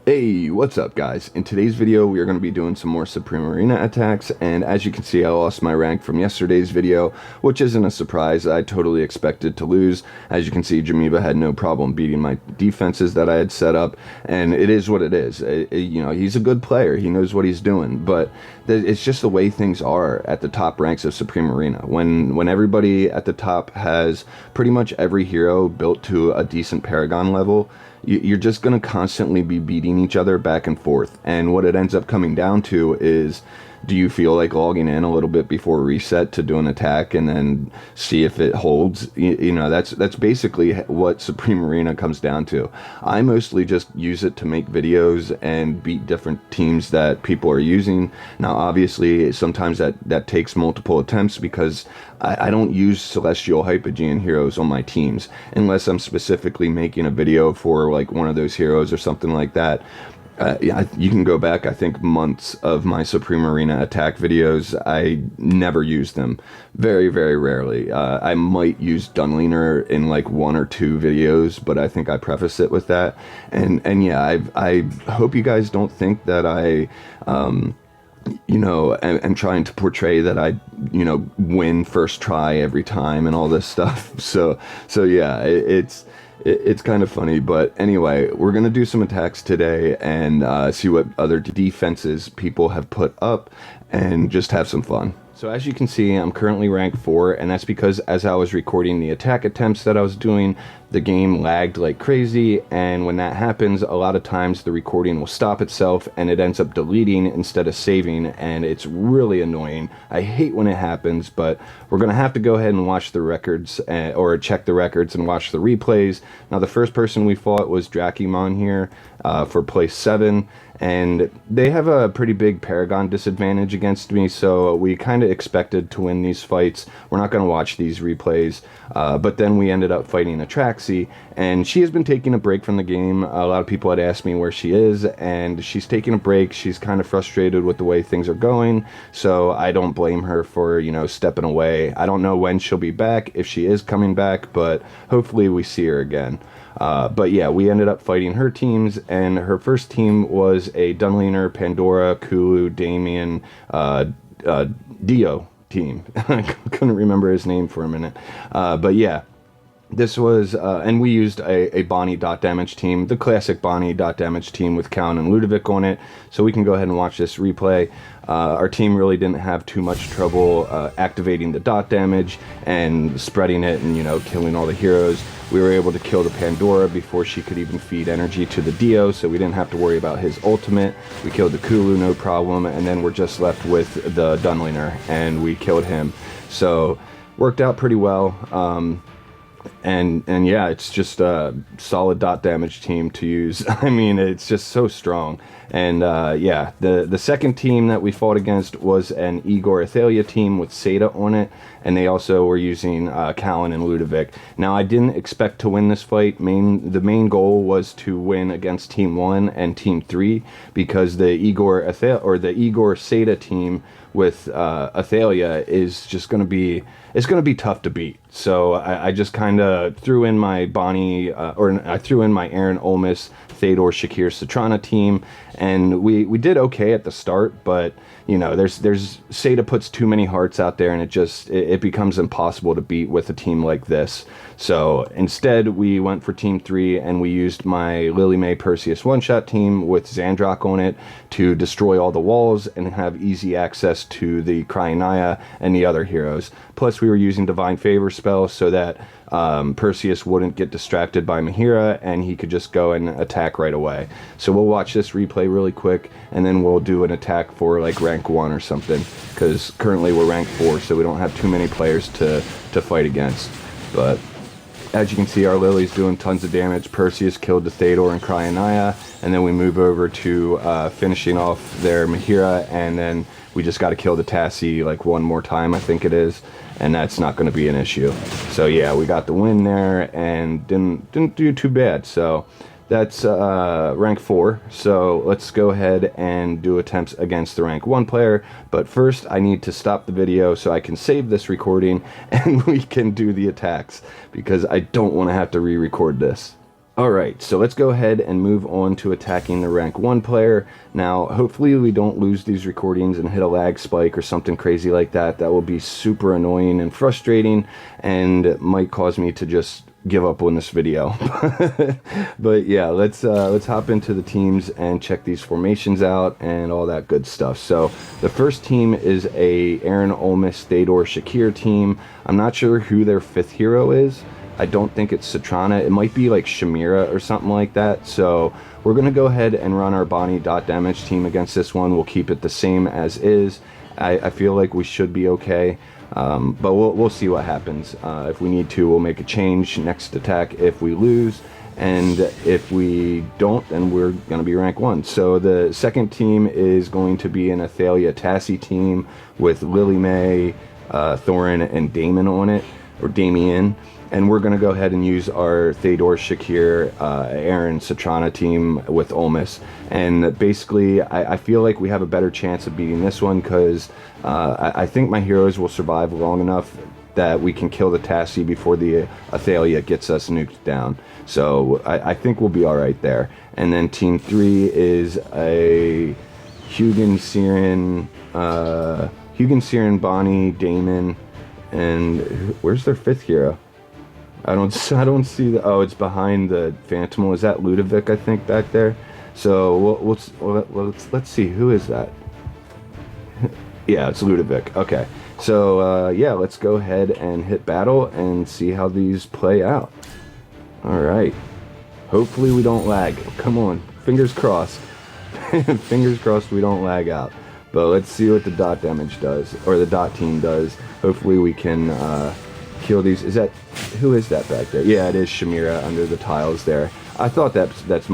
Hey, what's up guys? In today's video we are going to be doing some more Supreme Arena attacks, and as you can see I lost my rank from yesterday's video, which isn't a surprise. I totally expected to lose. As you can see, Jamiba had no problem beating my defenses that I had set up, and it is what it is. You know, he's a good player, he knows what he's doing, but it's just the way things are at the top ranks of Supreme Arena. When everybody at the top has pretty much every hero built to a decent Paragon level, you're just going to constantly be beating each other back and forth. And what it ends up coming down to is, do you feel like logging in a little bit before reset to do an attack and then see if it holds? You know, that's basically what Supreme Arena comes down to. I mostly just use it to make videos and beat different teams that people are using. Now, obviously, sometimes that takes multiple attempts because I don't use Celestial Hypogean heroes on my teams unless I'm specifically making a video for like one of those heroes or something like that. Yeah, you can go back, I think, months of my Supreme Arena attack videos. I never use them. Very, very rarely. I might use Dunleaner in like one or two videos, but I think I preface it with that. And yeah, I hope you guys don't think that I, you know, am trying to portray that I, you know, win first try every time and all this stuff. So yeah, it's kind of funny, but anyway, we're gonna do some attacks today and see what other defenses people have put up and just have some fun. So as you can see, I'm currently rank 4, and that's because as I was recording the attack attempts that I was doing, the game lagged like crazy, and when that happens, a lot of times the recording will stop itself and it ends up deleting instead of saving, and it's really annoying. I hate when it happens, but we're gonna have to go ahead and watch the records, or check the records and watch the replays. Now, the first person we fought was Drakimon here for place 7, and they have a pretty big Paragon disadvantage against me, so we kind of expected to win these fights. We're not going to watch these replays, but then we ended up fighting Atraxie, and she has been taking a break from the game. A lot of people had asked me where she is, and she's taking a break. She's kind of frustrated with the way things are going, so I don't blame her for, you know, stepping away. I don't know when she'll be back, if she is coming back, but hopefully we see her again. But yeah, we ended up fighting her teams, and her first team was a Dunleaner, Pandora, Kulu, Damien, Dio team. I couldn't remember his name for a minute. But yeah, this was, and we used a Bonnie dot damage team, the classic Bonnie dot damage team with Kalin and Ludovic on it, so we can go ahead and watch this replay. Our team really didn't have too much trouble activating the dot damage and spreading it and, you know, killing all the heroes. We were able to kill the Pandora before she could even feed energy to the Dio, so we didn't have to worry about his ultimate. We killed the Kulu, no problem, and then we're just left with the Dunleaner, and we killed him. So, worked out pretty well. And yeah, it's just a solid dot damage team to use. I mean, it's just so strong. And yeah, the second team that we fought against was an Igor Athalia team with Seda on it, and they also were using Kalin and Ludovic. Now, I didn't expect to win this fight. The main goal was to win against Team 1 and Team 3, because the Igor Seda team with Athalia is just going to be, it's going to be tough to beat. So I just kind of threw in my Bonnie, or I threw in my Aaron Olmis, Thedor, Shakir, Citrana team, and we did okay at the start, but you know, there's Seda puts too many hearts out there, and it becomes impossible to beat with a team like this. So instead, we went for Team 3, and we used my Lily May Perseus one-shot team with Zandrock on it to destroy all the walls and have easy access to the Cryonaya and the other heroes. Plus, we were using Divine Favor spell so that Perseus wouldn't get distracted by Mahira, and he could just go and attack right away. So we'll watch this replay really quick, and then we'll do an attack for like rank 1 or something, because currently we're rank 4, so we don't have too many players to fight against. But as you can see, our Lily's doing tons of damage. Perseus killed the Thedor and Cryonaya, and then we move over to finishing off their Mahira, and then we just got to kill the Tassie like one more time, I think it is, and that's not going to be an issue. So yeah, we got the win there and didn't do too bad. So that's rank 4. So let's go ahead and do attempts against the rank 1 player. But first, I need to stop the video so I can save this recording and we can do the attacks, because I don't want to have to re-record this. Alright, so let's go ahead and move on to attacking the rank 1 player. Now, hopefully we don't lose these recordings and hit a lag spike or something crazy like that. That will be super annoying and frustrating, and might cause me to just give up on this video. But yeah, let's hop into the teams and check these formations out and all that good stuff. So the first team is a Aaron Olmis, Thedor, Shakir team. I'm not sure who their 5th hero is. I don't think it's Citrana. It might be like Shamira or something like that. So we're going to go ahead and run our Bonnie dot damage team against this one. We'll keep it the same as is. I feel like we should be okay. But we'll see what happens. If we need to, we'll make a change next attack if we lose. And if we don't, then we're going to be rank 1. So the second team is going to be an Athalia Tassie team with Lily May, Thorin, and Damon on it, or Damien. And we're going to go ahead and use our Thedor, Shakir, Aaron, Citrana team with Olmis. And basically, I feel like we have a better chance of beating this one because I think my heroes will survive long enough that we can kill the Tassie before the Athalia gets us nuked down. So I think we'll be alright there. And then Team 3 is a Hugin, Siren, Bonnie, Damon, and where's their 5th hero? I don't see the, oh, it's behind the Phantom. Is that Ludovic, I think, back there? So let's see, who is that? Yeah, it's Ludovic. Okay, so yeah, let's go ahead and hit battle and see how these play out. All right, hopefully we don't lag. Come on, fingers crossed. Fingers crossed we don't lag out. But let's see what the dot damage does, or the dot team does. Hopefully we can kill these. Who is that back there? Yeah, it is Shamira under the tiles there. I thought that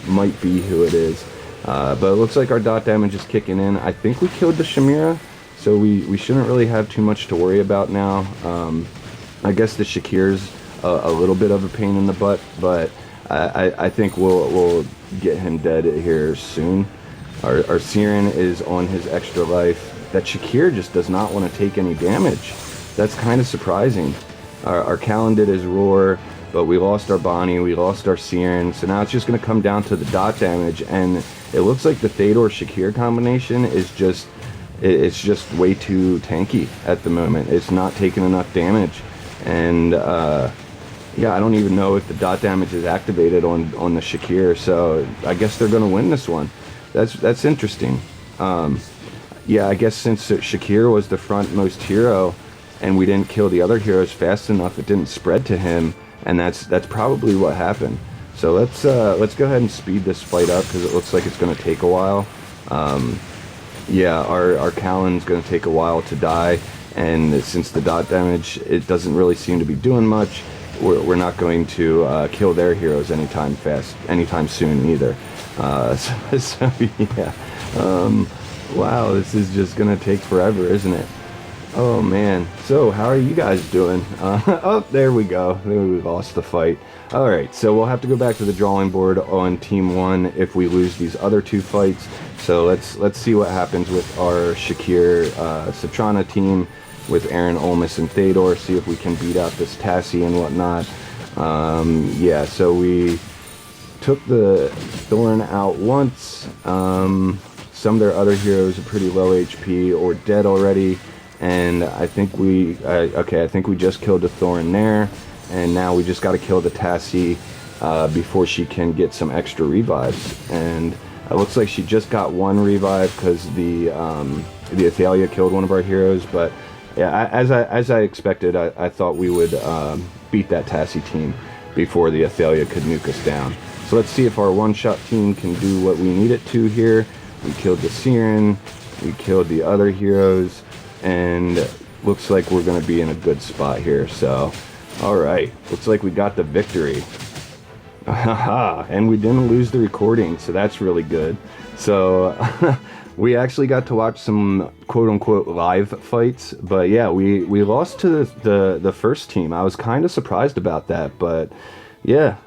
might be who it is. But it looks like our dot damage is kicking in. I think we killed the Shamira, so we shouldn't really have too much to worry about now. I guess the Shakir's a little bit of a pain in the butt, but I think we'll get him dead here soon. Our Siren is on his extra life. That Shakir just does not want to take any damage. That's kind of surprising. Our Callan did his roar, but we lost our Bonnie, we lost our Siren, so now it's just going to come down to the dot damage, and it looks like the Thedor Shakir combination is just, it's just way too tanky at the moment. It's not taking enough damage, and yeah, I don't even know if the dot damage is activated on the Shakir, so I guess they're going to win this one. That's interesting. Yeah, I guess since Shakir was the frontmost hero, and we didn't kill the other heroes fast enough, it didn't spread to him, and that's probably what happened. So let's go ahead and speed this fight up because it looks like it's going to take a while. Yeah, our Callan's going to take a while to die, and since the dot damage, it doesn't really seem to be doing much, we're not going to kill their heroes anytime soon either. So yeah, wow, this is just going to take forever, isn't it? Oh man, so how are you guys doing? Oh, there we go. We lost the fight. Alright, so we'll have to go back to the drawing board on Team 1 if we lose these other 2 fights. So let's see what happens with our Shakir Citrana team with Aaron, Olmis, and Thedor. See if we can beat out this Tassie and whatnot. Yeah, so we took the Thorn out once. Some of their other heroes are pretty low HP or dead already. And I think I think we just killed the Thorn there, and now we just got to kill the Tassie before she can get some extra revives. And it looks like she just got 1 revive because the Athalia killed one of our heroes. But yeah, as I expected, I thought we would beat that Tassie team before the Athalia could nuke us down. So let's see if our one-shot team can do what we need it to here. We killed the Siren, we killed the other heroes, and looks like we're going to be in a good spot here. So alright, looks like we got the victory. And we didn't lose the recording, so that's really good. So we actually got to watch some quote-unquote live fights, but yeah, we lost to the first team. I was kind of surprised about that, but yeah,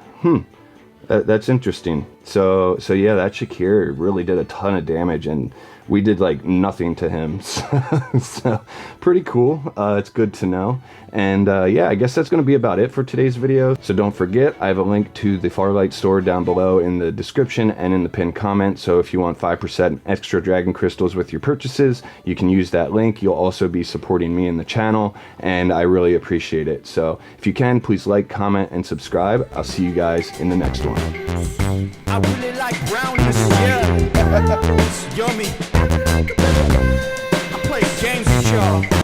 that's interesting. So yeah, that Shakir really did a ton of damage, and we did like nothing to him. So pretty cool. It's good to know. And yeah, I guess that's going to be about it for today's video. So don't forget, I have a link to the Farlight store down below in the description and in the pinned comment. So if you want 5% extra dragon crystals with your purchases, you can use that link. You'll also be supporting me in the channel, and I really appreciate it. So if you can, please like, comment, and subscribe. I'll see you guys in the next one. I really like brownness, yeah. It's yummy. I play games with y'all.